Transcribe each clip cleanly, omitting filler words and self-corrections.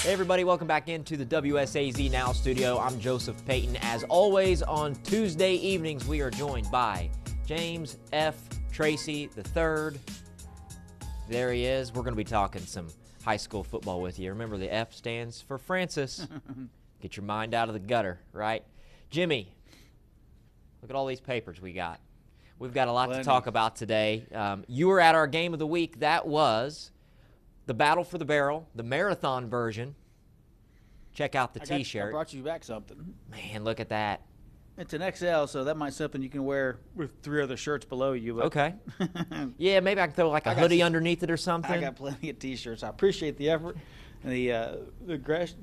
Hey everybody, welcome back into the WSAZ Now studio. I'm Joseph Payton. As always, on Tuesday evenings, we are joined by James F. Treacy III. There he is. We're going to be talking some high school football with you. Remember, the F stands for Francis. Get your mind out of the gutter, right? Jimmy, look at all these papers we got. We've got a lot to talk about today. You were at our game of the week. That was the Battle for the Barrel, the marathon version. Check out the T-shirt. I brought you back something. Man, look at that. It's an XL, so that might be something you can wear with 3 other shirts below you. But okay. Yeah, maybe I can throw like a hoodie underneath it or something. I got plenty of T-shirts. I appreciate the effort and the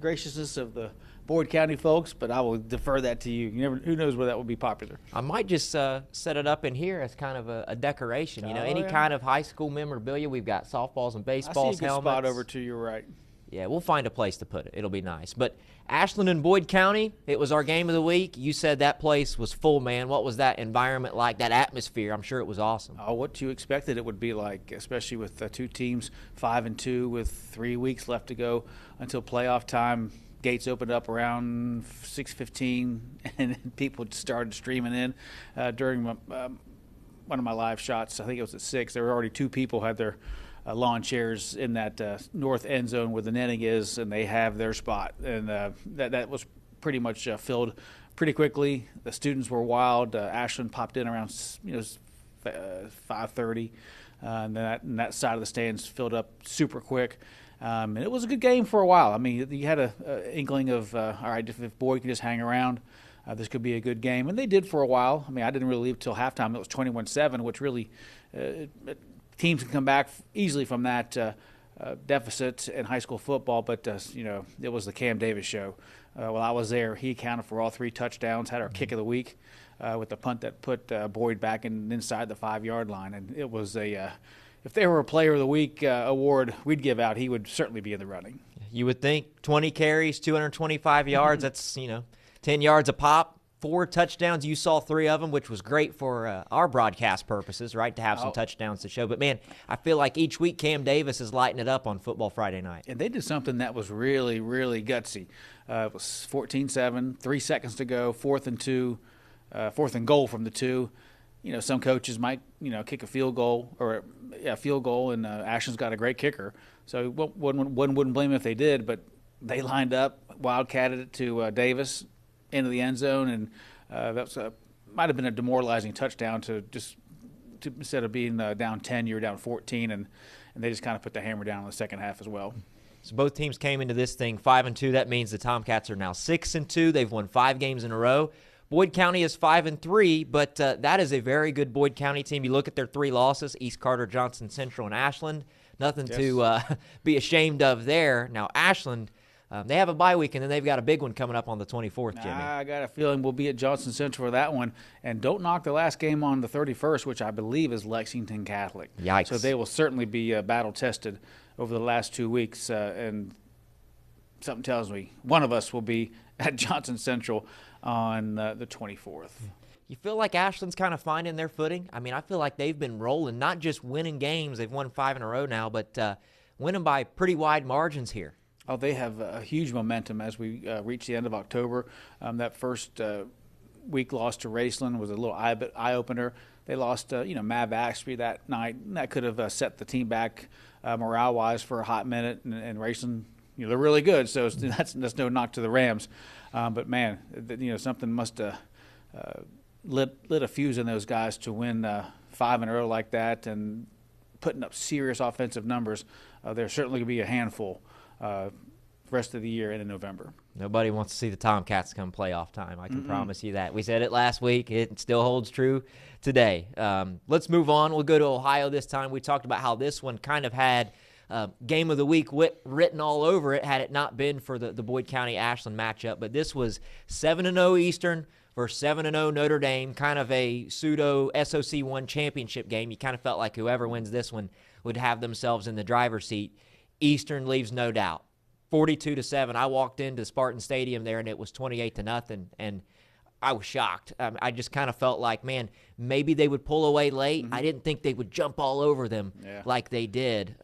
graciousness of the Boyd County folks, but I will defer that to you. Who knows where that will be popular. I might just set it up in here as kind of a decoration. Any kind of high school memorabilia. We've got softballs and baseballs, I see a good helmets. spot over to your right. Yeah, we'll find a place to put it. It'll be nice. But Ashland and Boyd County, it was our game of the week. You said that place was full, man. What was that environment like, that atmosphere? I'm sure it was awesome. Oh, what you expected it would be like, especially with two teams 5-2 with 3 weeks left to go until playoff time. Gates opened up around 6:15, and people started streaming in during one of my live shots. I think it was at 6. There were already 2 people had their lawn chairs in that north end zone where the netting is, and they have their spot. And that was pretty much filled pretty quickly. The students were wild. Ashland popped in around 5:30, and that side of the stands filled up super quick. And it was a good game for a while. I mean, you had an inkling of, all right, if Boyd can just hang around, this could be a good game. And they did for a while. I mean, I didn't really leave till halftime. It was 21-7, which really teams can come back easily from that deficit in high school football. But, it was the Cam Davis show. While I was there, he accounted for all 3 touchdowns, had our kick of the week with the punt that put Boyd back inside the 5-yard line. And it was if there were a Player of the Week award we'd give out, he would certainly be in the running. You would think 20 carries, 225 yards, that's, 10 yards a pop, 4 touchdowns. You saw 3 of them, which was great for our broadcast purposes, right, to have some touchdowns to show. But, man, I feel like each week Cam Davis is lighting it up on Football Friday night. And they did something that was really, really gutsy. It was 14-7, 3 seconds to go, 4th and 2, 4th and goal from the 2. Some coaches might, kick a field goal, and Ashland's got a great kicker. So one wouldn't blame them if they did, but they lined up, wildcatted it to Davis into the end zone, and that might have been a demoralizing touchdown to instead of being down 10, you were down 14, and they just kind of put the hammer down in the second half as well. So both teams came into this thing 5-2. That means the Tomcats are now 6-2. They've won 5 games in a row. Boyd County is 5-3, but that is a very good Boyd County team. You look at their 3 losses: East Carter, Johnson Central, and Ashland. Nothing to be ashamed of there. Now, Ashland, they have a bye week, and then they've got a big one coming up on the 24th, Jimmy. I got a feeling we'll be at Johnson Central for that one. And don't knock the last game on the 31st, which I believe is Lexington Catholic. Yikes. So they will certainly be battle-tested over the last 2 weeks. And something tells me one of us will be at Johnson Central on the 24th. You feel like Ashland's kind of finding their footing? I mean, I feel like they've been rolling, not just winning games. They've won 5 in a row now, but winning by pretty wide margins here. Oh, they have a huge momentum as we reach the end of October. That first week loss to Raceland was a little eye-opener. They lost, Mav Ashby that night. And that could have set the team back morale-wise for a hot minute. And Raceland, they're really good, so that's no knock to the Rams. But, man, something must have lit a fuse in those guys to win 5 in a row like that and putting up serious offensive numbers. They're certainly going to be a handful rest of the year and in November. Nobody wants to see the Tomcats come playoff time. I can promise you that. We said it last week. It still holds true today. Let's move on. We'll go to Ohio this time. We talked about how this one kind of had game of the week written all over it had it not been for the Boyd County-Ashland matchup. But this was 7-0 Eastern versus 7-0 Notre Dame, kind of a pseudo SOC1 championship game. You kind of felt like whoever wins this one would have themselves in the driver's seat. Eastern leaves no doubt. 42-7. I walked into Spartan Stadium there, and it was 28-0. And I was shocked. I just kind of felt like, man, maybe they would pull away late. I didn't think they would jump all over them like they did.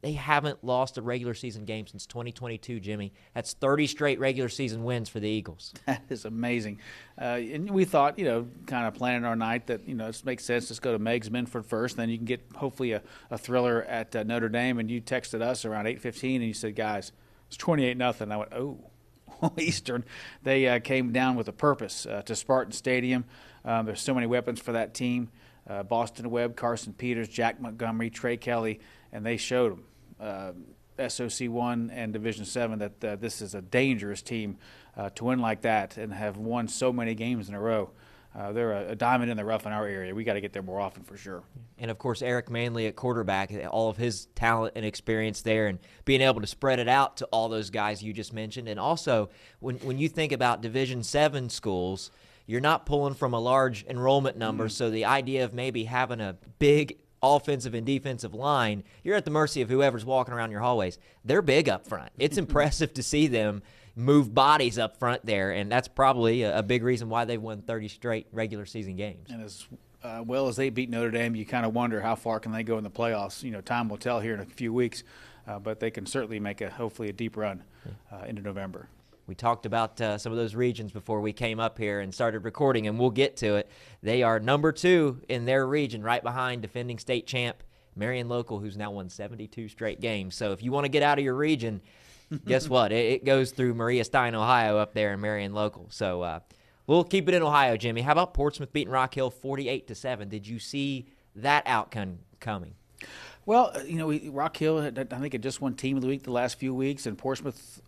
They haven't lost a regular season game since 2022, Jimmy. That's 30 straight regular season wins for the Eagles. That is amazing. And we thought, kind of planning our night that, it makes sense. Let's go to Meigs Minford first. Then you can get hopefully a thriller at Notre Dame. And you texted us around 8:15 and you said, guys, it's 28-0. I went, oh. Eastern, they came down with a purpose to Spartan Stadium. There's so many weapons for that team. Boston Webb, Carson Peters, Jack Montgomery, Trey Kelly, and they showed them, SOC1 and Division 7, that this is a dangerous team to win like that and have won so many games in a row. They're a diamond in the rough in our area. We got to get there more often for sure. And, of course, Eric Manley at quarterback, all of his talent and experience there and being able to spread it out to all those guys you just mentioned. And also, when you think about Division 7 schools, you're not pulling from a large enrollment number, so the idea of maybe having a big offensive and defensive line, you're at the mercy of whoever's walking around your hallways. They're big up front. It's impressive to see them move bodies up front there, and that's probably a big reason why they've won 30 straight regular season games. And as well as they beat Notre Dame, you kind of wonder how far can they go in the playoffs. Time will tell here in a few weeks, but they can certainly make hopefully a deep run into November. We talked about some of those regions before we came up here and started recording, and we'll get to it. They are number 2 in their region, right behind defending state champ Marion Local, who's now won 72 straight games. So if you want to get out of your region, guess what? It goes through Maria Stein, Ohio, up there in Marion Local. So we'll keep it in Ohio, Jimmy. How about Portsmouth beating Rock Hill 48-7? Did you see that outcome coming? Well, Rock Hill, I think, had just won Team of the Week the last few weeks, and Portsmouth,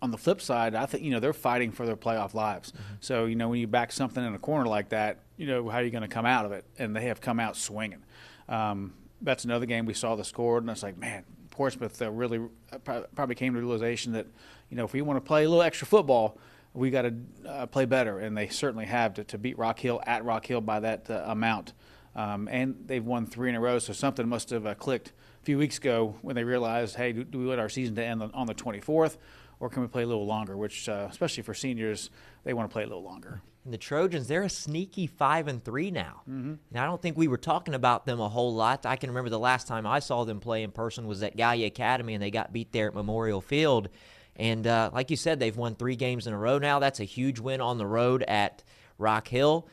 on the flip side, I think, they're fighting for their playoff lives. So, when you back something in a corner like that, how are you going to come out of it? And they have come out swinging. That's another game we saw the score, and I was like, man, Portsmouth really probably came to the realization that, if we want to play a little extra football, we got to play better, and they certainly have to beat Rock Hill at Rock Hill by that amount. And they've won 3 in a row, so something must have clicked a few weeks ago when they realized, hey, do we want our season to end on the 24th, or can we play a little longer, which, especially for seniors, they want to play a little longer. And the Trojans, they're a sneaky 5-3 now. Now, I don't think we were talking about them a whole lot. I can remember the last time I saw them play in person was at Gallia Academy, and they got beat there at Memorial Field. And like you said, they've won 3 games in a row now. That's a huge win on the road at Rock Hill.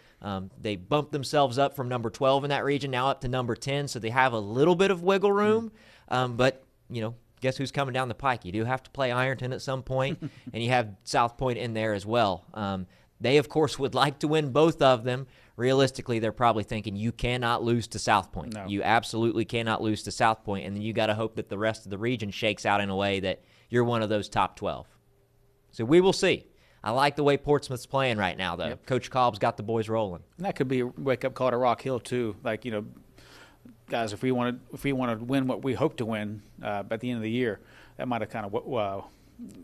They bumped themselves up from number 12 in that region, now up to number 10, so they have a little bit of wiggle room. But, guess who's coming down the pike? You do have to play Ironton at some point, and you have South Point in there as well. They, of course, would like to win both of them. Realistically, they're probably thinking you cannot lose to South Point. No. You absolutely cannot lose to South Point, and then you got to hope that the rest of the region shakes out in a way that you're one of those top 12. So we will see. I like the way Portsmouth's playing right now, though. Yep. Coach Cobb's got the boys rolling. And that could be a wake-up call to Rock Hill, too. Like, guys, if we want to win what we hope to win at the end of the year, that might have kind of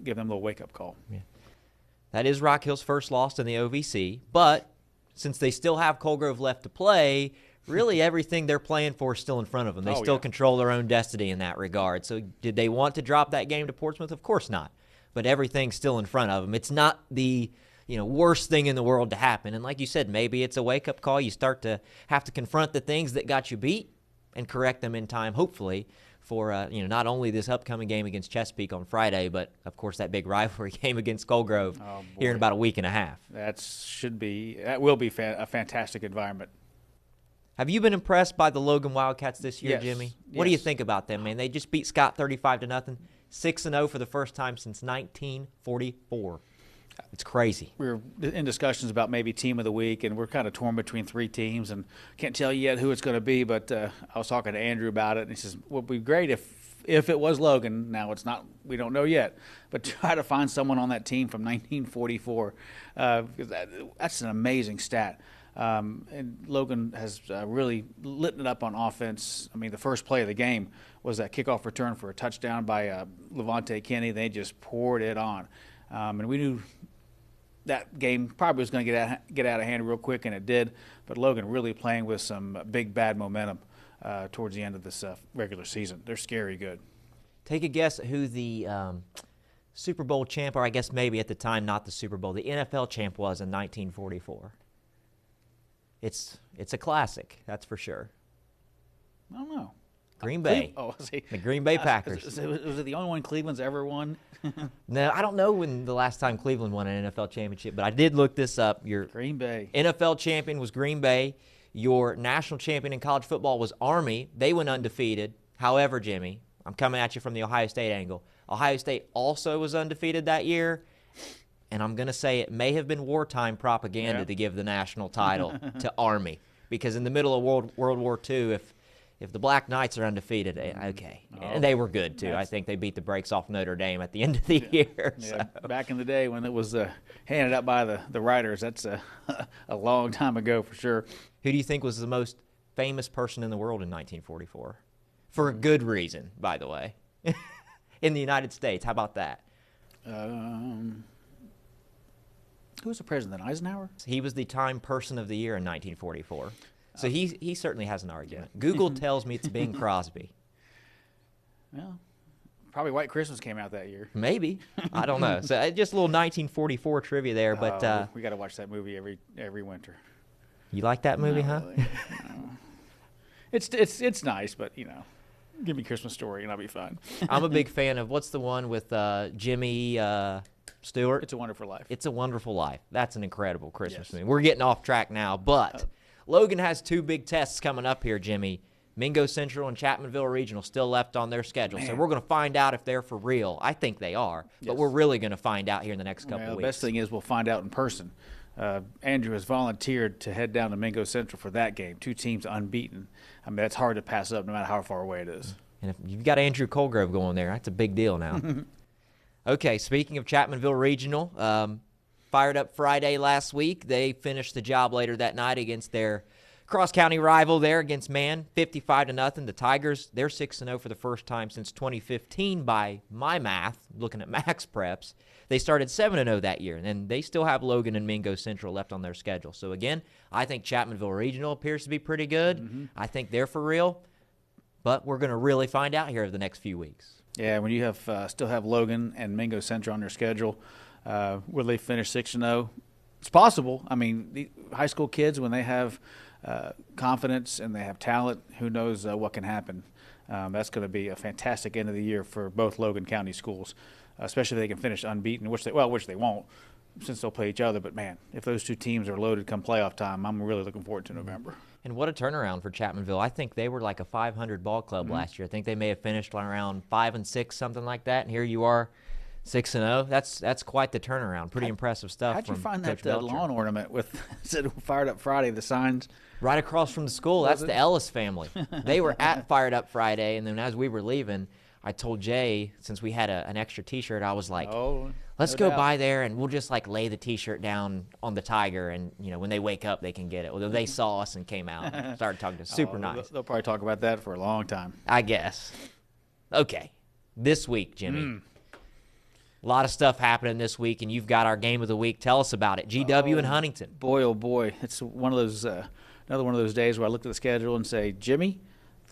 give them a little wake-up call. Yeah. That is Rock Hill's first loss in the OVC, but since they still have Colgrove left to play, really everything they're playing for is still in front of them. They still control their own destiny in that regard. So did they want to drop that game to Portsmouth? Of course not. But everything's still in front of them. It's not the worst thing in the world to happen. And like you said, maybe it's a wake-up call. You start to have to confront the things that got you beat and correct them in time, hopefully, for not only this upcoming game against Chesapeake on Friday, but, of course, that big rivalry game against Colgrove here in about a week and a half. That will be a fantastic environment. Have you been impressed by the Logan Wildcats this year, Yes. Jimmy? What do you think about them, man? They just beat Scott 35-0, 6-0 for the first time since 1944. It's crazy. We were in discussions about maybe team of the week, and we're kind of torn between 3 teams, and can't tell you yet who it's going to be, but I was talking to Andrew about it, and he says, well, it would be great if it was Logan. Now, it's not, we don't know yet, but try to find someone on that team from 1944, because that's an amazing stat. And Logan has really lit it up on offense. I mean, the first play of the game was that kickoff return for a touchdown by Levante Kinney. They just poured it on. And we knew that game probably was going to get out of hand real quick, and it did. But Logan really playing with some big, bad momentum towards the end of this regular season. They're scary good. Take a guess at who the Super Bowl champ, or I guess maybe at the time not the Super Bowl, the NFL champ was in 1944. It's a classic, that's for sure. I don't know. Green Bay. The Green Bay Packers. Was it the only one Cleveland's ever won? No, I don't know when the last time Cleveland won an NFL championship, but I did look this up. Your Green Bay NFL champion was Green Bay. Your national champion in college football was Army. They went undefeated. However, Jimmy, I'm coming at you from the Ohio State angle. Ohio State also was undefeated that year, and I'm going to say it may have been wartime propaganda to give the national title to Army, because in the middle of World War II, if the Black Knights are undefeated, okay. And they were good, too. I think they beat the brakes off Notre Dame at the end of the year. Yeah. Back in the day when it was handed out by the writers, that's a long time ago for sure. Who do you think was the most famous person in the world in 1944? For a good reason, by the way. In the United States. How about that? Who was the president? Eisenhower? He was the Time Person of the Year in 1944. So he certainly has an argument. Google tells me it's Bing Crosby. Well, probably White Christmas came out that year. Maybe. I don't know. So just a little 1944 trivia there. But we got to watch that movie every winter. You like that movie, Not huh? Really. No. It's nice, but give me Christmas Story and I'll be fine. I'm a big fan of what's the one with Jimmy Stewart? It's a Wonderful Life. It's a Wonderful Life. That's an incredible Christmas movie. We're getting off track now, but Logan has two big tests coming up here, Jimmy. Mingo Central and Chapmanville Regional still left on their schedule. So we're going to find out if they're for real. I think they are, but we're really going to find out here in the next couple of weeks. The best thing is we'll find out in person. Andrew has volunteered to head down to Mingo Central for that game. Two teams unbeaten. I mean, that's hard to pass up no matter how far away it is. And if you've got Andrew Colgrove going there, that's a big deal now. Okay, speaking of Chapmanville Regional, fired up Friday last week. They finished the job later that night against their cross-county rival there against Man, 55-0. The Tigers, they're 6-0 for the first time since 2015 by my math, looking at Max Preps. They started 7-0 that year, and they still have Logan and Mingo Central left on their schedule. So, again, I think Chapmanville Regional appears to be pretty good. I think they're for real, but we're going to really find out here over the next few weeks. Yeah, when you have still have Logan and Mingo Central on their schedule, will they finish 6-0? It's possible. I mean, the high school kids, when they have confidence and they have talent, who knows what can happen. That's going to be a fantastic end of the year for both Logan County schools, especially if they can finish unbeaten, which they won't, since they'll play each other. But, man, if those two teams are loaded come playoff time, I'm really looking forward to November. And what a turnaround for Chapmanville. I think they were like a 500 ball club last year. I think they may have finished around 5-6, something like that. And here you are, 6-0. That's quite the turnaround. Pretty impressive stuff. How'd you find Coach that lawn ornament with said Fired Up Friday, the signs? Right across from the school. That's the Ellis family. They were at Fired Up Friday, and then as we were leaving, I told Jay, since we had an extra T-shirt, I was like, let's go by there, and we'll just lay the T-shirt down on the Tiger, and when they wake up, they can get it. Well, they saw us and came out and started talking to us. Super nice. They'll probably talk about that for a long time. I guess. Okay, this week, Jimmy. A lot of stuff happening this week, and you've got our game of the week. Tell us about it. GW and Huntington. Boy, oh boy, it's one of those another one of those days where I look at the schedule and say, Jimmy,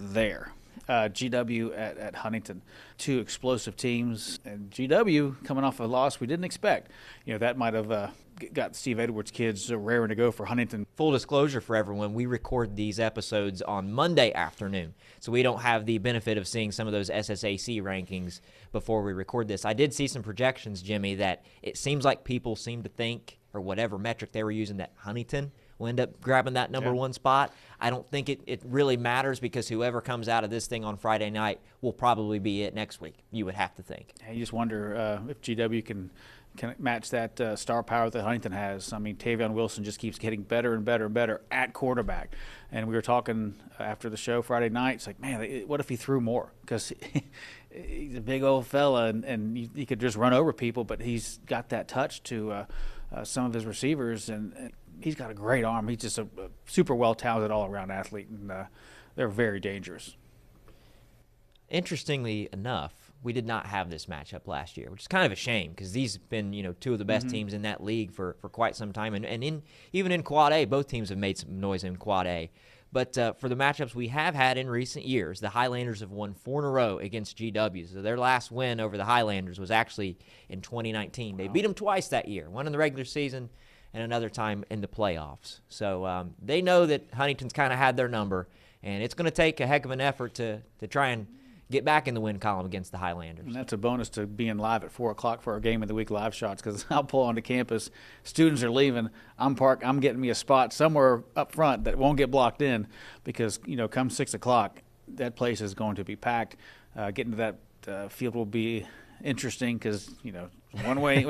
there. GW at Huntington, two explosive teams, and GW coming off a loss we didn't expect. That might have got Steve Edwards' kids raring to go for Huntington. Full disclosure for everyone, we record these episodes on Monday afternoon, so we don't have the benefit of seeing some of those SSAC rankings before we record this. I did see some projections, Jimmy, that it seems like people seem to think, or whatever metric they were using, that Huntington will end up grabbing that number one spot. I don't think it really matters, because whoever comes out of this thing on Friday night will probably be it next week, you would have to think. You just wonder if GW can match that star power that Huntington has. I mean, Tavion Wilson just keeps getting better and better and better at quarterback. And we were talking after the show Friday night. It's like, man, what if he threw more? Because he's a big old fella, and he could just run over people, but he's got that touch to some of his receivers, and he's got a great arm. He's just a super well-talented all-around athlete, and they're very dangerous. Interestingly enough, we did not have this matchup last year, which is kind of a shame, because these have been, two of the best teams in that league for quite some time. And even in Quad A, both teams have made some noise in Quad A. But for the matchups we have had in recent years, the Highlanders have won 4 in a row against GW. So their last win over the Highlanders was actually in 2019. They beat them twice that year, one in the regular season and another time in the playoffs. So they know that Huntington's kind of had their number, and it's going to take a heck of an effort to try and get back in the win column against the Highlanders. And that's a bonus to being live at 4 o'clock for our Game of the Week live shots, because I'll pull onto campus. Students are leaving. I'm getting me a spot somewhere up front that won't get blocked in because, come 6 o'clock, that place is going to be packed. Getting to that field will be interesting because, one way,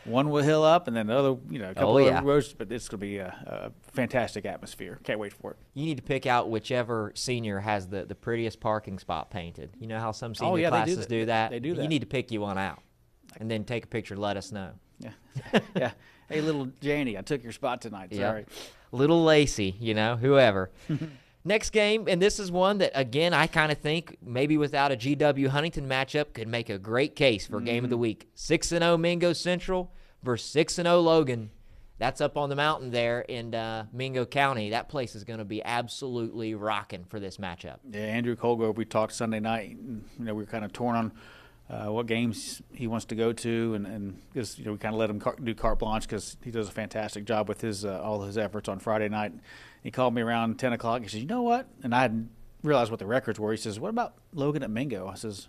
one will hill up and then the other, a couple of rows, but it's going to be a fantastic atmosphere. Can't wait for it. You need to pick out whichever senior has the prettiest parking spot painted. You know how some senior classes do that? They do that. You need to pick you one out and then take a picture and let us know. Yeah. Yeah. Hey, little Janie, I took your spot tonight. Sorry. Little Lacey, whoever. Next game, and this is one that, again, I kind of think maybe without a GW Huntington matchup could make a great case for Game of the Week. 6-0 Mingo Central versus 6-0 Logan. That's up on the mountain there in Mingo County. That place is going to be absolutely rocking for this matchup. Yeah, Andrew Colgrove, we talked Sunday night. We were kind of torn on what games he wants to go to, and because we kind of let him do carte blanche because he does a fantastic job with his all his efforts on Friday night. He called me around 10 o'clock. He says, "You know what?" And I hadn't realized what the records were. He says, "What about Logan at Mingo?" I says,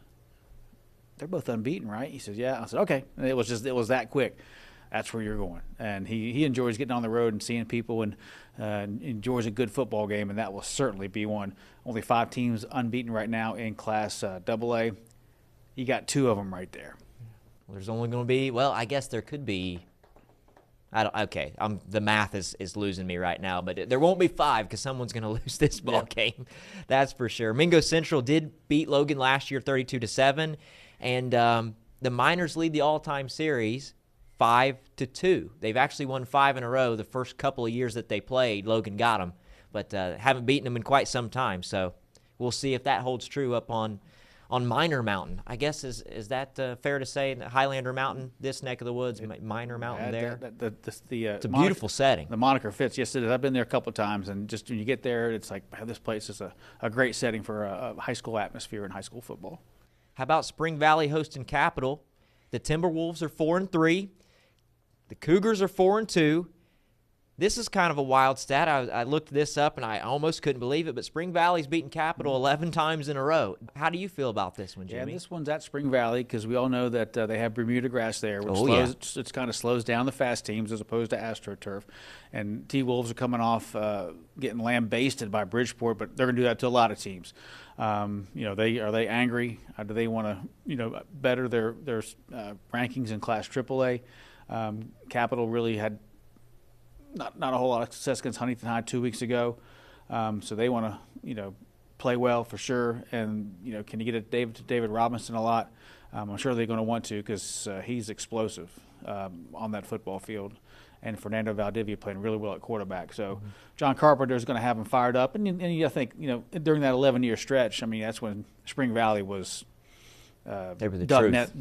"They're both unbeaten, right?" He says, "Yeah." I said, "Okay." And it was that quick. That's where you're going. And he enjoys getting on the road and seeing people and enjoys a good football game, and that will certainly be one. Only 5 teams unbeaten right now in Class AA. You got 2 of them right there. Well, there's only going to be, I guess there could be. The math is losing me right now, but there won't be 5 because someone's going to lose this ball game. That's for sure. Mingo Central did beat Logan last year 32-7, and the Miners lead the all-time series 5-2. They've actually won 5 in a row the first couple of years that they played. Logan got them, but haven't beaten them in quite some time. So we'll see if that holds true up on Minor Mountain. I guess is that fair to say? Highlander Mountain, this neck of the woods, Minor Mountain there. It's a beautiful setting. The moniker fits. Yes, it is. I've been there a couple of times, and just when you get there, it's like, this place is a great setting for a high school atmosphere and high school football. How about Spring Valley hosting Capital? The Timberwolves are 4-3. The Cougars are 4-2. This is kind of a wild stat. I looked this up, and I almost couldn't believe it, but Spring Valley's beaten Capital 11 times in a row. How do you feel about this one, Jimmy? Yeah, this one's at Spring Valley because we all know that they have Bermuda grass there, which it kind of slows down the fast teams as opposed to AstroTurf. And T-Wolves are coming off getting lambasted by Bridgeport, but they're going to do that to a lot of teams. Are they angry? Do they want to better their rankings in Class AAA? Capital really had not a whole lot of success against Huntington High 2 weeks ago, so they want to play well for sure. And can you get it to David Robinson a lot? I'm sure they're going to want to because he's explosive on that football field, and Fernando Valdivia playing really well at quarterback. So John Carpenter is going to have him fired up, and I think during that 11-year stretch, that's when Spring Valley was. They were the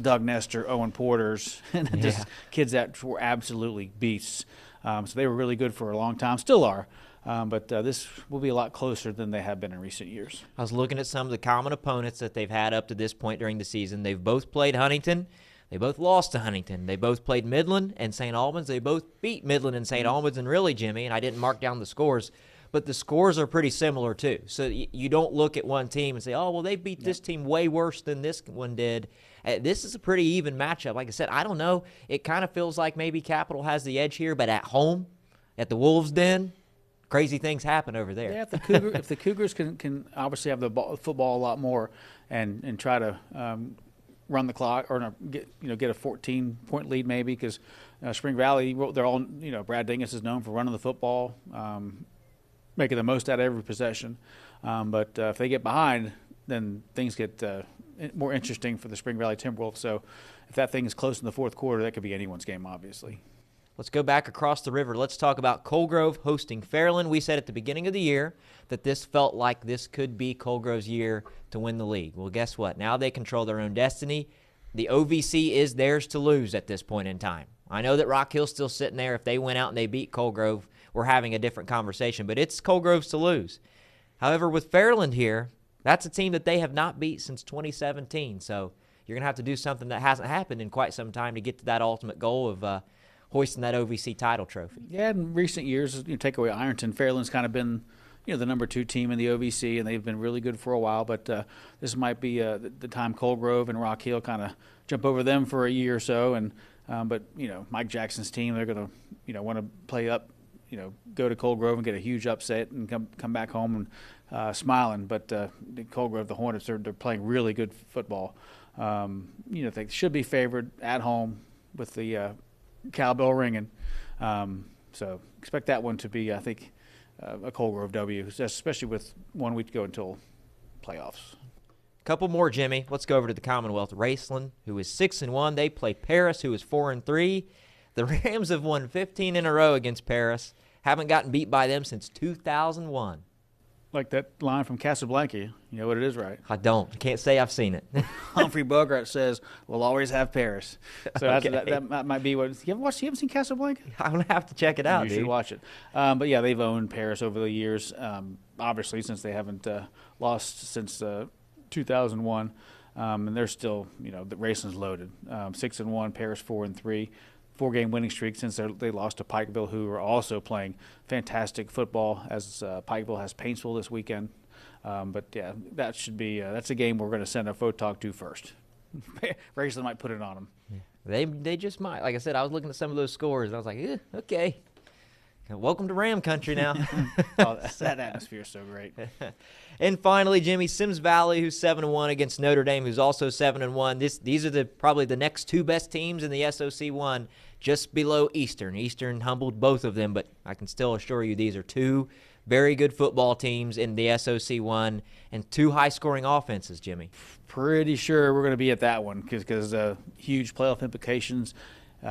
Doug Nestor, Owen Porters, and just kids that were absolutely beasts. So they were really good for a long time, still are. But this will be a lot closer than they have been in recent years. I was looking at some of the common opponents that they've had up to this point during the season. They've both played Huntington. They both lost to Huntington. They both played Midland and St. Albans. They both beat Midland and St. Albans. And really, Jimmy, and I didn't mark down the scores, but the scores are pretty similar too. So you don't look at one team and say, oh, well, they beat this team way worse than this one did. This is a pretty even matchup. Like I said, I don't know. It kind of feels like maybe Capital has the edge here, but at home, at the Wolves' Den, crazy things happen over there. Yeah, if the Cougars can obviously have the football a lot more and try to run the clock or get a 14-point lead maybe because Spring Valley, they're all Brad Dingus is known for running the football, making the most out of every possession. But if they get behind, then things get more interesting for the Spring Valley Timberwolves. So if that thing is close in the fourth quarter, that could be anyone's game, obviously. Let's go back across the river. Let's talk about Colgrove hosting Fairland. We said at the beginning of the year that this felt like this could be Colgrove's year to win the league. Well, guess what? Now they control their own destiny. The OVC is theirs to lose at this point in time. I know that Rock Hill's still sitting there. If they went out and they beat Colgrove, we're having a different conversation. But it's Colgrove's to lose. However, with Fairland here, that's a team that they have not beat since 2017. So you're going to have to do something that hasn't happened in quite some time to get to that ultimate goal of hoisting that OVC title trophy. Yeah, in recent years, take away Ironton, Fairland's kind of been the number 2 team in the OVC, and they've been really good for a while. But this might be the time Cold Grove and Rock Hill kind of jump over them for a year or so. And but Mike Jackson's team, they're going to want to play up, go to Cold Grove and get a huge upset and come back home and smiling. But Cold Grove, the Hornets, they're playing really good football. They should be favored at home with the cowbell ringing. So expect that one to be, I think, a Cold Grove W, especially with 1 week to go until playoffs. Couple more, Jimmy. Let's go over to the Commonwealth. Raceland, who is 6-1. They play Paris, who is 4-3. The Rams have won 15 in a row against Paris. Haven't gotten beat by them since 2001. Like that line from Casablanca. You know what it is, right? I don't. I can't say I've seen it. Humphrey Bogart says, "We'll always have Paris." So Okay. that might be what. You haven't seen Casablanca? I'm going to have to check it out, You dude. should watch it. But yeah, they've owned Paris over the years. Obviously, since they haven't lost since 2001, and they're still, the Raceland's loaded. 6-1, Paris 4-3. 4-game winning streak since they lost to Pikeville, who are also playing fantastic football, as Pikeville has Paintsville this weekend. But yeah, that should be that's a game we're going to send a photog to first. Raceland might put it on them. They just might. Like I said, I was looking at some of those scores, and I was like, okay. Welcome to Ram Country now. That atmosphere is so great. And finally, Jimmy, Sims Valley, who's 7-1 against Notre Dame, who's also 7-1. These are probably the next 2 best teams in the SOC1, just below Eastern. Eastern humbled both of them, but I can still assure you these are 2 very good football teams in the SOC1 and 2 high-scoring offenses, Jimmy. Pretty sure we're going to be at that one because huge playoff implications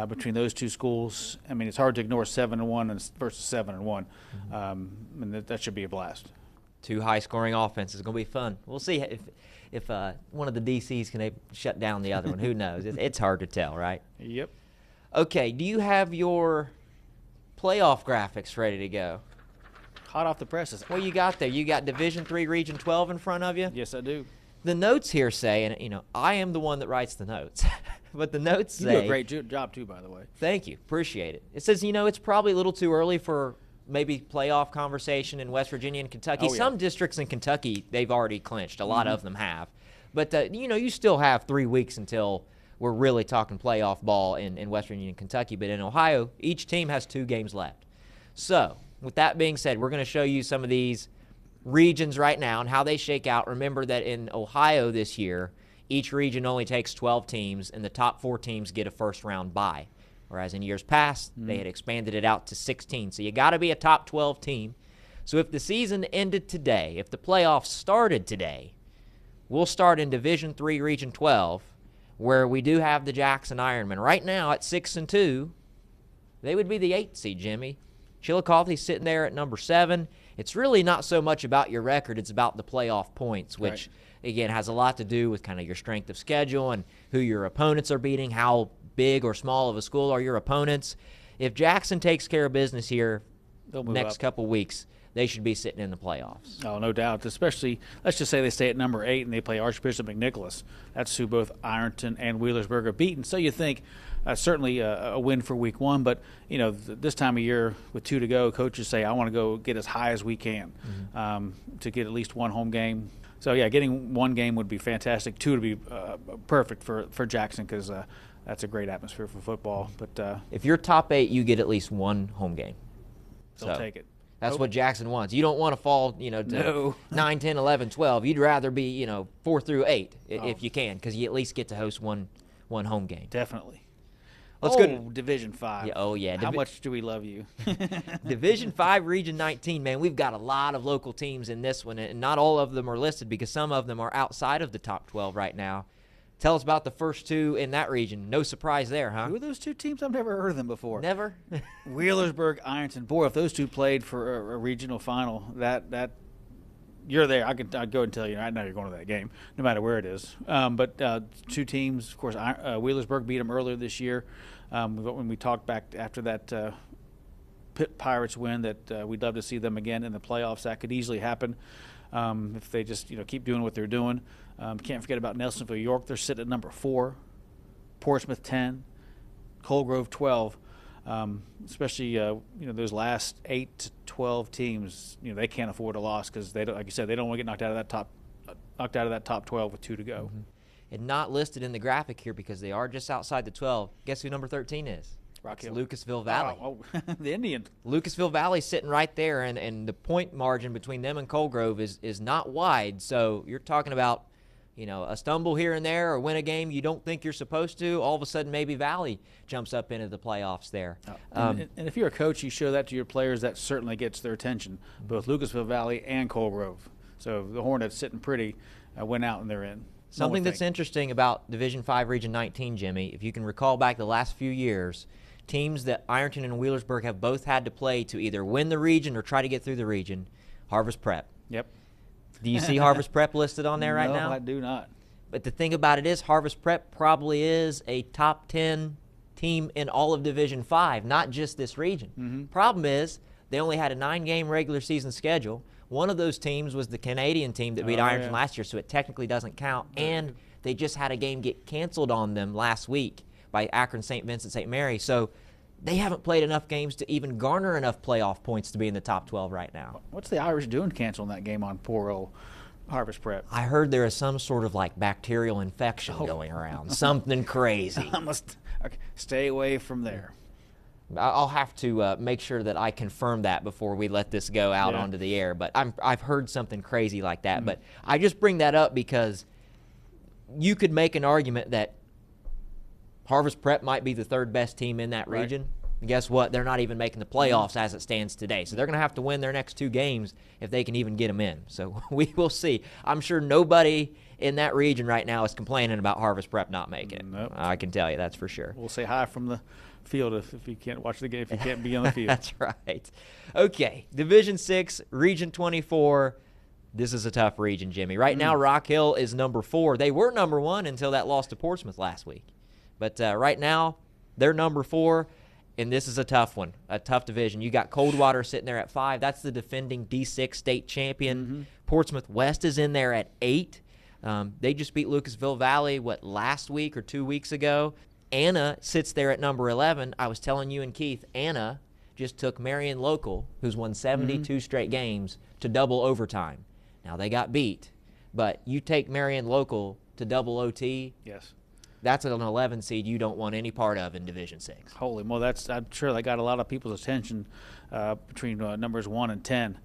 between those 2 schools. I mean, it's hard to ignore 7-1 versus 7-1, and that should be a blast. 2 high-scoring offenses. It's going to be fun. We'll see if one of the DCs can shut down the other one. Who knows? It's hard to tell, right? Yep. Okay, do you have your playoff graphics ready to go? Hot off the presses. What you got there? You got Division III Region 12 in front of you? Yes, I do. The notes here say, and I am the one that writes the notes, but the notes say. You do a great job too, by the way. Thank you. Appreciate it. It says, it's probably a little too early for maybe playoff conversation in West Virginia and Kentucky. Oh, yeah. Some districts in Kentucky, they've already clinched. A lot of them have. But, you still have 3 weeks until we're really talking playoff ball in West Virginia and Kentucky. But in Ohio, each team has 2 games left. So, with that being said, we're going to show you some of these regions right now and how they shake out. Remember that in Ohio this year, each region only takes 12 teams, and the top 4 teams get a first-round bye. Whereas in years past, they had expanded it out to 16. So you got to be a top 12 team. So if the season ended today, if the playoffs started today, we'll start in Division III Region 12, where we do have the Jackson Ironmen. Right now at 6-2, they would be the 8th seed, Jimmy. Chillicothe's sitting there at number 7. It's really not so much about your record, it's about the playoff points, which, again, has a lot to do with kind of your strength of schedule and who your opponents are beating, how big or small of a school are your opponents. If Jackson takes care of business here next couple weeks, they should be sitting in the playoffs. Oh, no doubt. Especially, let's just say they stay at number 8 and they play Archbishop McNicholas. That's who both Ironton and Wheelersburg have beaten. So you think certainly a win for week 1. But, this time of year with 2 to go, coaches say, I want to go get as high as we can to get at least 1 home game. So, yeah, getting 1 game would be fantastic. 2 would be perfect for Jackson because that's a great atmosphere for football. But if you're top 8, you get at least 1 home game. They'll take it. That's what Jackson wants. You don't want to fall, to 9, 10, 11, 12. You'd rather be, 4 through 8 if you can, because you at least get to host one home game. Definitely. Let's go to Division 5. Yeah, How much do we love you? Division 5, Region 19, man. We've got a lot of local teams in this one, and not all of them are listed because some of them are outside of the top 12 right now. Tell us about the first 2 in that region. No surprise there, huh? Who are those 2 teams? I've never heard of them before. Never? Wheelersburg, Ironton. Boy, if those 2 played for a regional final, that you're there. I'd go and tell you right now you're going to that game, no matter where it is. But 2 teams, of course, Wheelersburg beat them earlier this year. When we talked back after that Pitt Pirates win, that we'd love to see them again in the playoffs. That could easily happen. if they just keep doing what they're doing. Can't forget about Nelsonville, York. They're sitting at number 4, Portsmouth 10, Colgrove 12. Especially those last 8 to 12 teams, they can't afford a loss because they don't, like you said, they don't want to get knocked out of that top 12 with 2 to go. Mm-hmm. And not listed in the graphic here because they are just outside the 12. Guess who number 13 is? Rock Hill. Lucasville Valley. The Indians. Lucasville Valley sitting right there, and the point margin between them and Colgrove is not wide. So you're talking about a stumble here and there, or win a game you don't think you're supposed to, all of a sudden maybe Valley jumps up into the playoffs there. And if you're a coach, you show that to your players, that certainly gets their attention, both Lucasville Valley and Colgrove. So the Hornets sitting pretty went out and they're in. Something that's interesting about Division 5 Region 19, Jimmy, if you can recall back the last few years, teams that Ironton and Wheelersburg have both had to play to either win the region or try to get through the region, Harvest Prep. Yep. Do you see Harvest Prep listed on there right now? No, I do not. But the thing about it is Harvest Prep probably is a top 10 team in all of Division 5, not just this region. Mm-hmm. Problem is they only had a 9-game regular season schedule. One of those teams was the Canadian team that beat Ironton last year, so it technically doesn't count. And they just had a game get canceled on them last week by Akron St. Vincent St. Mary. So they haven't played enough games to even garner enough playoff points to be in the top 12 right now. What's the Irish doing canceling that game on poor old Harvest Prep? I heard there is some sort of bacterial infection going around. Something crazy. Stay away from there. I'll have to make sure that I confirm that before we let this go out onto the air. But I've heard something crazy like that. Mm-hmm. But I just bring that up because you could make an argument that Harvest Prep might be the third best team in that region. And guess what? They're not even making the playoffs as it stands today. So they're going to have to win their next 2 games if they can even get them in. So we will see. I'm sure nobody in that region right now is complaining about Harvest Prep not making it. Nope. I can tell you that's for sure. We'll say hi from the field if you can't watch the game, if you can't be on the field. That's right. Okay, Division 6, Region 24. This is a tough region, Jimmy. Right now, Rock Hill is number 4. They were number 1 until that loss to Portsmouth last week. But right now, they're number 4, and this is a tough one, a tough division. You got Coldwater sitting there at 5. That's the defending D6 state champion. Mm-hmm. Portsmouth West is in there at 8. They just beat Lucasville Valley, last week or 2 weeks ago. Anna sits there at number 11. I was telling you and Keith, Anna just took Marion Local, who's won 72 straight games, to double overtime. Now, they got beat, but you take Marion Local to double OT. Yes. That's an 11 seed you don't want any part of in Division 6. Holy moly, I'm sure they got a lot of people's attention between numbers 1 and 10.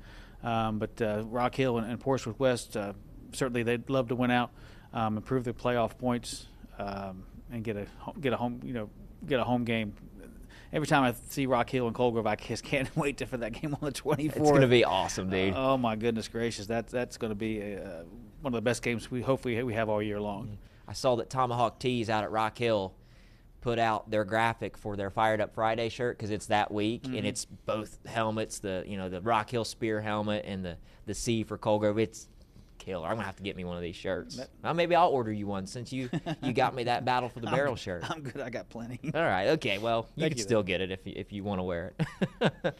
But Rock Hill and Portsmouth West, certainly they'd love to win out, improve their playoff points, and get a home game. Every time I see Rock Hill and Colgrove, I just can't wait for that game on the 24th. It's going to be awesome, dude. Oh my goodness gracious, that's going to be one of the best games we have all year long. I saw that Tomahawk Tees out at Rock Hill put out their graphic for their Fired Up Friday shirt because it's that week, and it's both helmets, the Rock Hill Spear helmet and the C for Colgrove. It's killer. I'm gonna have to get me one of these shirts. Maybe I'll order you one since you got me that Battle for the Barrel shirt. I'm good. I got plenty. All right. Okay. Well, you can still get it if you want to wear it.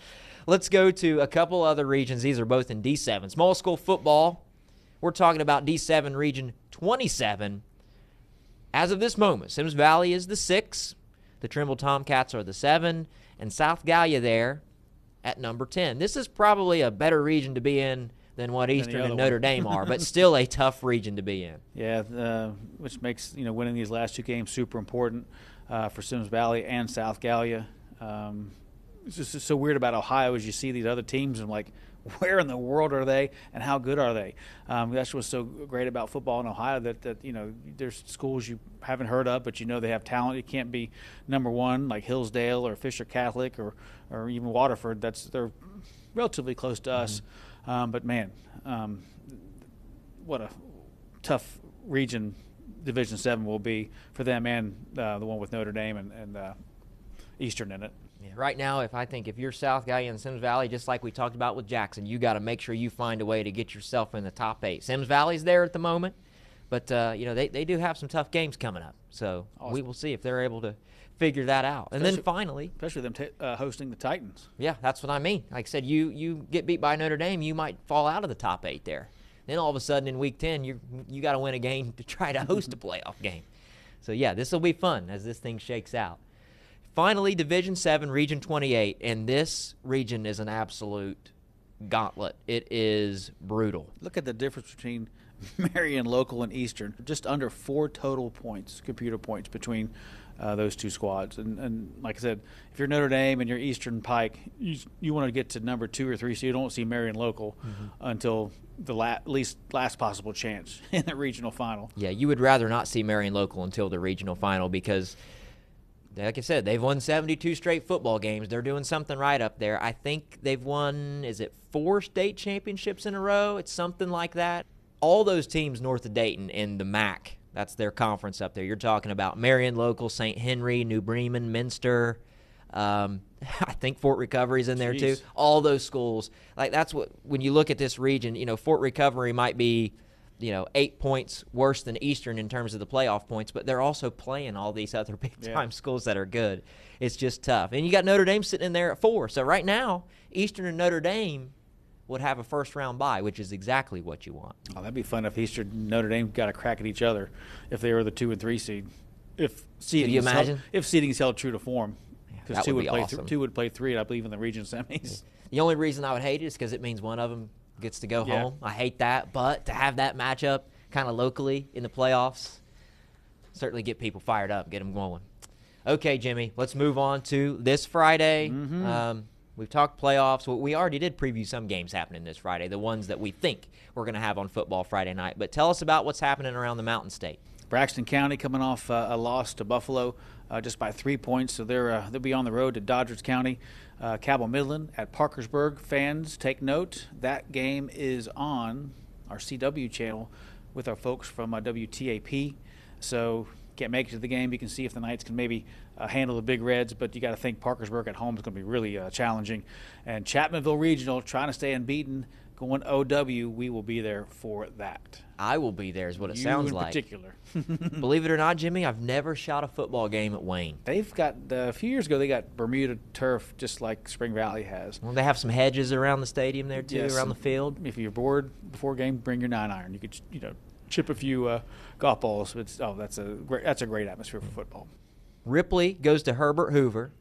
Let's go to a couple other regions. These are both in D7. Small school football. We're talking about D7 Region 27. As of this moment, Sims Valley is the 6. The Trimble Tomcats are the 7. And South Gallia there at number 10. This is probably a better region to be in than what Eastern and Notre Dame are, but still a tough region to be in. Yeah, which makes winning these last 2 games super important for Sims Valley and South Gallia. It's just so weird about Ohio as you see these other teams and where in the world are they and how good are they? That's what's so great about football in Ohio that there's schools you haven't heard of, but they have talent. It can't be number 1 like Hillsdale or Fisher Catholic or even Waterford. They're relatively close to us. But man, what a tough region Division 7 will be for them and the one with Notre Dame and Eastern in it. Yeah, right now, if you're South Gallia and Sims Valley, just like we talked about with Jackson, you got to make sure you find a way to get yourself in the top 8. Sims Valley's there at the moment, but they do have some tough games coming up. So awesome. We will see if they're able to figure that out. And then finally, especially them hosting the Titans. Yeah, that's what I mean. Like I said, you get beat by Notre Dame, you might fall out of the top 8 there. Then all of a sudden in Week 10, you got to win a game to try to host a playoff game. So, yeah, this will be fun as this thing shakes out. Finally, Division 7, Region 28, and this region is an absolute gauntlet. It is brutal. Look at the difference between Marion Local and Eastern. Just under 4 total points, computer points, between those two squads. And like I said, if you're Notre Dame and you're Eastern Pike, you want to get to number 2 or 3, so you don't see Marion Local until the least last possible chance in the regional final. Yeah, you would rather not see Marion Local until the regional final because, like I said, they've won 72 straight football games. They're doing something right up there. I think they've won, 4 state championships in a row? It's something like that. All those teams north of Dayton in the MAC, that's their conference up there. You're talking about Marion Local, St. Henry, New Bremen, Minster. I think Fort Recovery's in there too. All those schools. Like, that's what, when you look at this region, Fort Recovery might be 8 points worse than Eastern in terms of the playoff points, but they're also playing all these other big-time schools that are good. It's just tough. And you got Notre Dame sitting in there at 4. So right now, Eastern and Notre Dame would have a first-round bye, which is exactly what you want. Oh, that'd be fun if Eastern and Notre Dame got a crack at each other if they were the 2 and 3 seed. If seeding, Can you imagine? If seeding is held true to form. Because that would be awesome. 2 would play 3, I believe, in the region semis. The only reason I would hate it is because it means one of them gets to go home. I hate that. But to have that matchup kind of locally in the playoffs, certainly get people fired up, get them going. Okay, Jimmy, let's move on to this Friday. We've talked playoffs. Well, we already did preview some games happening this Friday, the ones that we think we're going to have on Football Friday night. But tell us about what's happening around the Mountain State. Braxton County coming off a loss to Buffalo just by 3 points, so they'll be on the road to Doddridge County. Cabell Midland at Parkersburg. Fans, take note, that game is on our CW channel with our folks from WTAP. So can't make it to the game. You can see if the Knights can maybe handle the Big Reds, but you got to think Parkersburg at home is going to be really challenging. And Chapmanville Regional trying to stay unbeaten, going OW. We will be there for that. I will be there is what it sounds like. In particular. Believe it or not, Jimmy, I've never shot a football game at Wayne. They've got, a few years ago, they got Bermuda turf just like Spring Valley has. Well, they have some hedges around the stadium there, too, around the field. If you're bored before game, bring your 9-iron. You could, chip a few golf balls. That's a great atmosphere for football. Ripley goes to Herbert Hoover.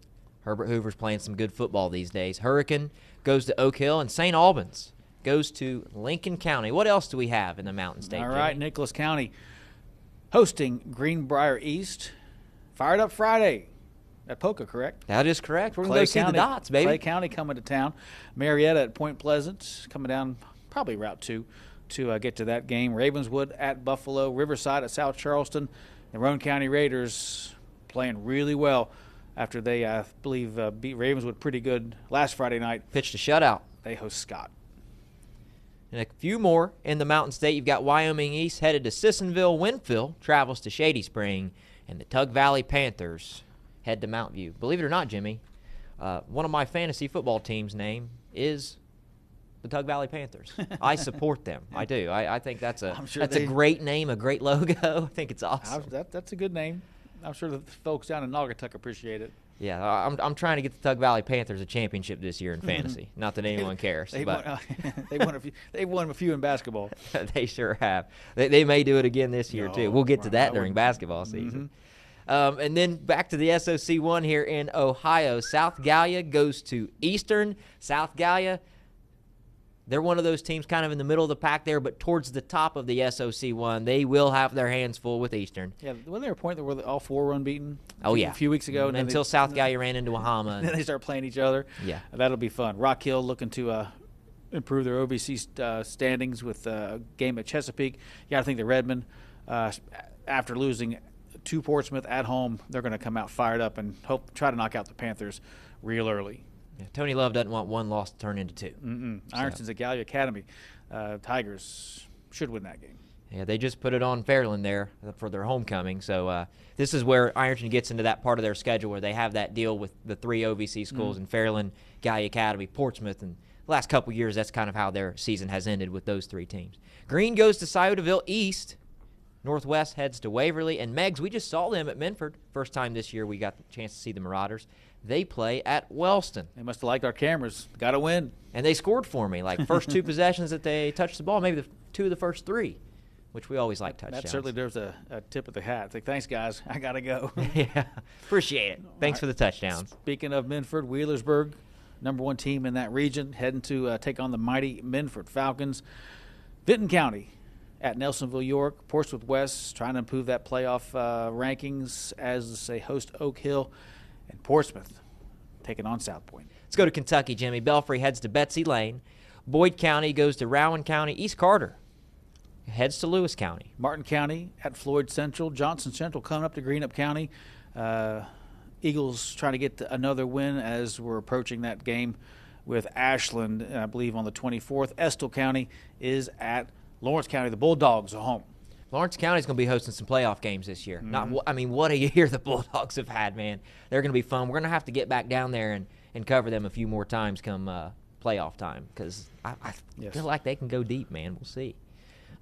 Herbert Hoover's playing some good football these days. Hurricane goes to Oak Hill, and St. Albans goes to Lincoln County. What else do we have in the Mountain State? All right, Nicholas County hosting Greenbrier East. Fired up Friday at Polka, correct? That is correct. We're going to go see the Dots, baby. Clay County coming to town. Marietta at Point Pleasant coming down probably Route 2 to get to that game. Ravenswood at Buffalo. Riverside at South Charleston. The Roane County Raiders playing really well after they, I believe, beat Ravenswood pretty good last Friday night. Pitched a shutout. They host Scott. And a few more in the Mountain State. You've got Wyoming East headed to Sissonville. Winfield travels to Shady Spring. And the Tug Valley Panthers head to Mount View. Believe it or not, Jimmy, one of my fantasy football teams' name is the Tug Valley Panthers. I support them. I do. I think that's a great name, a great logo. I think it's awesome. That's a good name. I'm sure the folks down in Naugatuck appreciate it. Yeah, I'm trying to get the Tug Valley Panthers a championship this year in fantasy. Not that anyone cares. They've won a few in basketball. They sure have. They may do it again this year, too. We'll get to that during basketball season. And then back to the SOC 1 here in Ohio. South Gallia goes to Eastern. South Gallia, they're one of those teams kind of in the middle of the pack there, but towards the top of the SOC 1. They will have their hands full with Eastern. Yeah, wasn't there a point where all 4 were unbeaten? Oh, yeah. A few weeks ago. Until South Gallia ran into Wahama. Then they start playing each other. Yeah. That'll be fun. Rock Hill looking to improve their OVC standings with a game at Chesapeake. You got to think the Redmen, after losing to Portsmouth at home, they're going to come out fired up and try to knock out the Panthers real early. Yeah, Tony Love doesn't want one loss to turn into 2. Ironston's at Gallia Academy. Tigers should win that game. Yeah, they just put it on Fairland there for their homecoming. So this is where Ironton gets into that part of their schedule where they have that deal with the 3 OVC schools in Fairland, Gallia Academy, Portsmouth. And the last couple of years, that's kind of how their season has ended with those 3 teams. Green goes to Sciotaville East. Northwest heads to Waverly. And Megs, we just saw them at Minford. First time this year we got the chance to see the Marauders. They play at Wellston. They must have liked our cameras. Got to win. And they scored for me. Like, first 2 possessions that they touched the ball, maybe the 2 of the first 3, which we always like touchdowns. That certainly deserves a tip of the hat. It's like, thanks, guys. I got to go. Yeah, appreciate it. Thanks for the touchdowns. Speaking of Minford, Wheelersburg, #1 team in that region, heading to take on the mighty Minford Falcons. Vinton County at Nelsonville, York. Portsmouth West trying to improve that playoff rankings as they host Oak Hill. And Portsmouth taking on South Point. Let's go to Kentucky, Jimmy. Belfry heads to Betsy Lane. Boyd County goes to Rowan County. East Carter heads to Lewis County. Martin County at Floyd Central. Johnson Central coming up to Greenup County. Eagles trying to get another win as we're approaching that game with Ashland, I believe, on the 24th. Estill County is at Lawrence County. The Bulldogs are home. Lawrence County is going to be hosting some playoff games this year. What a year the Bulldogs have had, man. They're going to be fun. We're going to have to get back down there and cover them a few more times come playoff time because I feel like they can go deep, man. We'll see.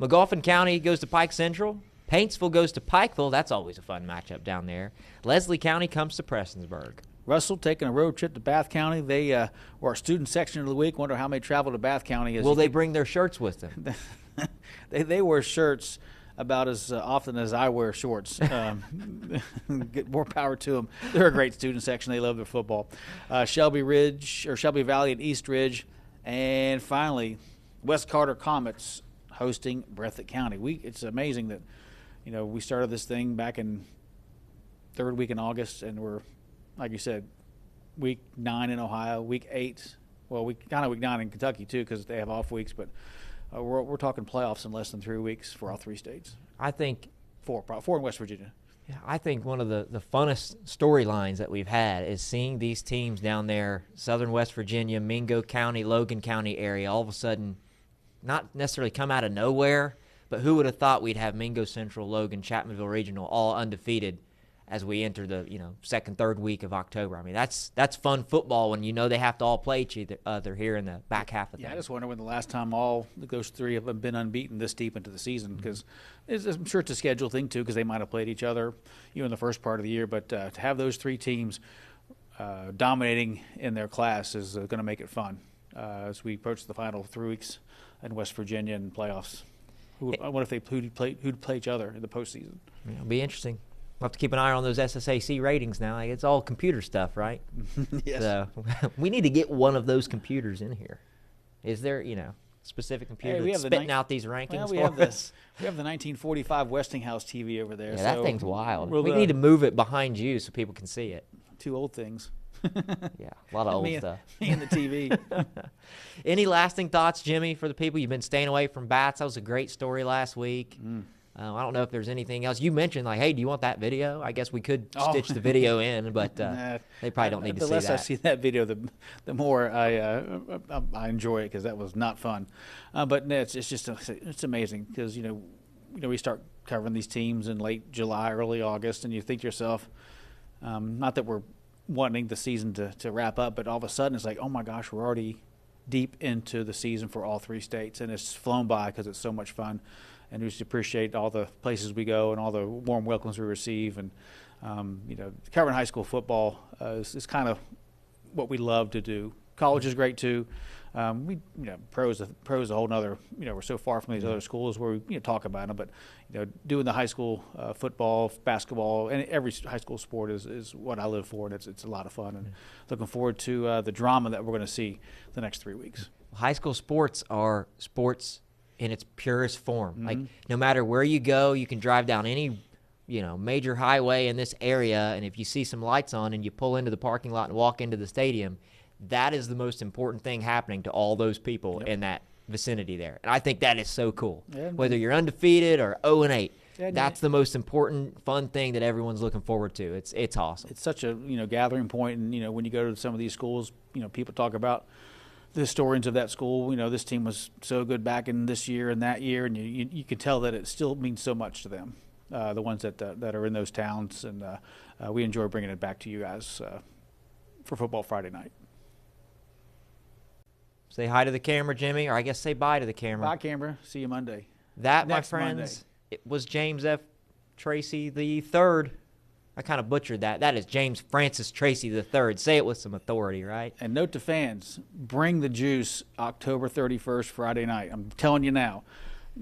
McGuffin County goes to Pike Central. Paintsville goes to Pikeville. That's always a fun matchup down there. Leslie County comes to Prestonsburg. Russell taking a road trip to Bath County. They were our student section of the week. Wonder how many travel to Bath County. Will they bring their shirts with them? They wear shirts about as often as I wear shorts. Get more power to them. They're a great student section. They love their football. Shelby Valley and East Ridge. And finally, West Carter Comets hosting Breathitt County. It's amazing that, we started this thing back in third week in August, and we're, like you said, week 9 in Ohio, week 8. Well, week 9 in Kentucky, too, because they have off weeks. But we're talking playoffs in less than 3 weeks for all 3 states. I think 4 in West Virginia. Yeah, I think one of the funnest storylines that we've had is seeing these teams down there, southern West Virginia, Mingo County, Logan County area, all of a sudden not necessarily come out of nowhere, but who would have thought we'd have Mingo Central, Logan, Chapmanville Regional all undefeated as we enter the second, third week of October. I mean, that's fun football when they have to all play each other here in the back half of the I just wonder when the last time all those 3 have been unbeaten this deep into the season, because I'm sure it's a schedule thing too, because they might have played each other in the first part of the year. But to have those 3 teams dominating in their class is going to make it fun as we approach the final 3 weeks in West Virginia and playoffs. What if who'd play each other in the postseason? It'll be interesting. We'll have to keep an eye on those SSAC ratings now. It's all computer stuff, right? Yes. So we need to get one of those computers in here. Is there, specific computer that's spitting out these rankings for us? We have the 1945 Westinghouse TV over there. Yeah, that thing's wild. We need to move it behind you so people can see it. 2 old things. Yeah, a lot of old stuff. Me and the TV. Any lasting thoughts, Jimmy, for the people? You've been staying away from bats. That was a great story last week. I don't know if there's anything else. You mentioned, hey, do you want that video? I guess we could stitch the video in, but they probably don't need to see that. The less I see that video, the more I enjoy it, because that was not fun. But it's amazing because, we start covering these teams in late July, early August, and you think to yourself, not that we're wanting the season to wrap up, but all of a sudden it's like, oh my gosh, we're already deep into the season for all 3 states, and it's flown by because it's so much fun. And we just appreciate all the places we go and all the warm welcomes we receive. And, covering high school football is kind of what we love to do. College is great, too. Pros a whole nother, we're so far from these other schools where we talk about them. But, doing the high school football, basketball, and every high school sport is what I live for. And it's a lot of fun. And looking forward to the drama that we're going to see the next 3 weeks. High school sports are sports in its purest form. Like, no matter where you go, you can drive down any, major highway in this area, and if you see some lights on and you pull into the parking lot and walk into the stadium, that is the most important thing happening to all those people in that vicinity there. And I think that is so cool. Yeah, whether you're undefeated or 0-8, that's the most important, fun thing that everyone's looking forward to. It's awesome. It's such a gathering point, and when you go to some of these schools, people talk about the historians of that school. This team was so good back in this year and that year, and you can tell that it still means so much to them, the ones that are in those towns, and we enjoy bringing it back to you guys for Football Friday night. Say hi to the camera, Jimmy, or I guess say bye to the camera. Bye, camera. See you Monday. That, my friends, it was James F. Treacy III. I kind of butchered that. That is James Francis Treacy III. Say it with some authority, right? And note to fans, bring the juice October 31st, Friday night. I'm telling you now.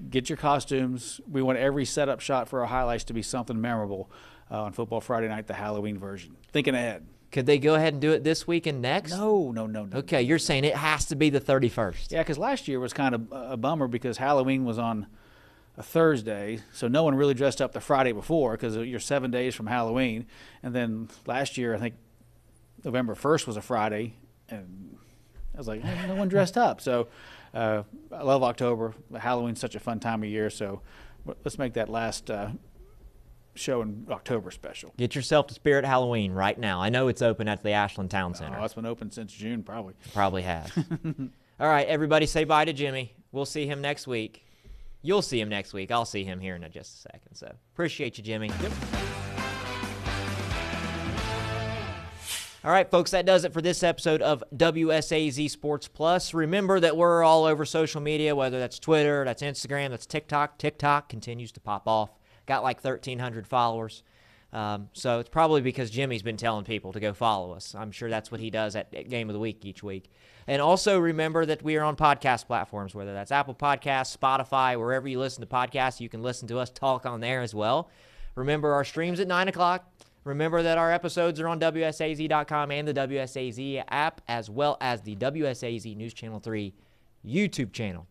Get your costumes. We want every setup shot for our highlights to be something memorable on Football Friday Night, the Halloween version. Thinking ahead. Could they go ahead and do it this week and next? No. Okay, you're saying it has to be the 31st. Yeah, because last year was kind of a bummer because Halloween was on a Thursday, so no one really dressed up the Friday before because you're 7 days from Halloween. And then last year, I think November 1st was a Friday, and I was like, hey, no one dressed up. So I love October. Halloween's such a fun time of year, so let's make that last show in October special. Get yourself to Spirit Halloween right now. I know it's open at the Ashland Town Center. Oh, it's been open since June, probably. Probably has. All right, everybody say bye to Jimmy. We'll see him next week. You'll see him next week. I'll see him here in just a second. So appreciate you, Jimmy. Yep. All right, folks, that does it for this episode of WSAZ Sports Plus. Remember that we're all over social media, whether that's Twitter, that's Instagram, that's TikTok. TikTok continues to pop off. Got like 1,300 followers. So it's probably because Jimmy's been telling people to go follow us. I'm sure that's what he does at Game of the Week each week. And also remember that we are on podcast platforms, whether that's Apple Podcasts, Spotify, wherever you listen to podcasts, you can listen to us talk on there as well. Remember our streams at 9 o'clock. Remember that our episodes are on WSAZ.com and the WSAZ app, as well as the WSAZ News Channel 3 YouTube channel.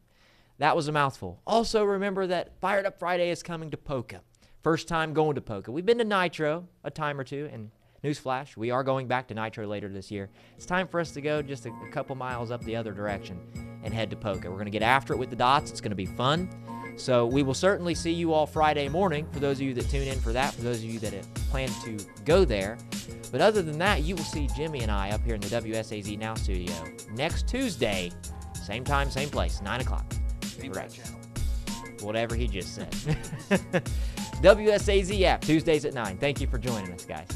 That was a mouthful. Also, remember that Fired Up Friday is coming to Polka. First time going to Polka. We've been to Nitro a time or two, and newsflash, we are going back to Nitro later this year. It's time for us to go just a couple miles up the other direction and head to Polka. We're going to get after it with the dots. It's going to be fun. So we will certainly see you all Friday morning, for those of you that tune in for that, for those of you that plan to go there. But other than that, you will see Jimmy and I up here in the WSAZ Now studio next Tuesday, same time, same place, 9 o'clock. Same channel. Whatever he just said. WSAZ app, Tuesdays at 9. Thank you for joining us, guys.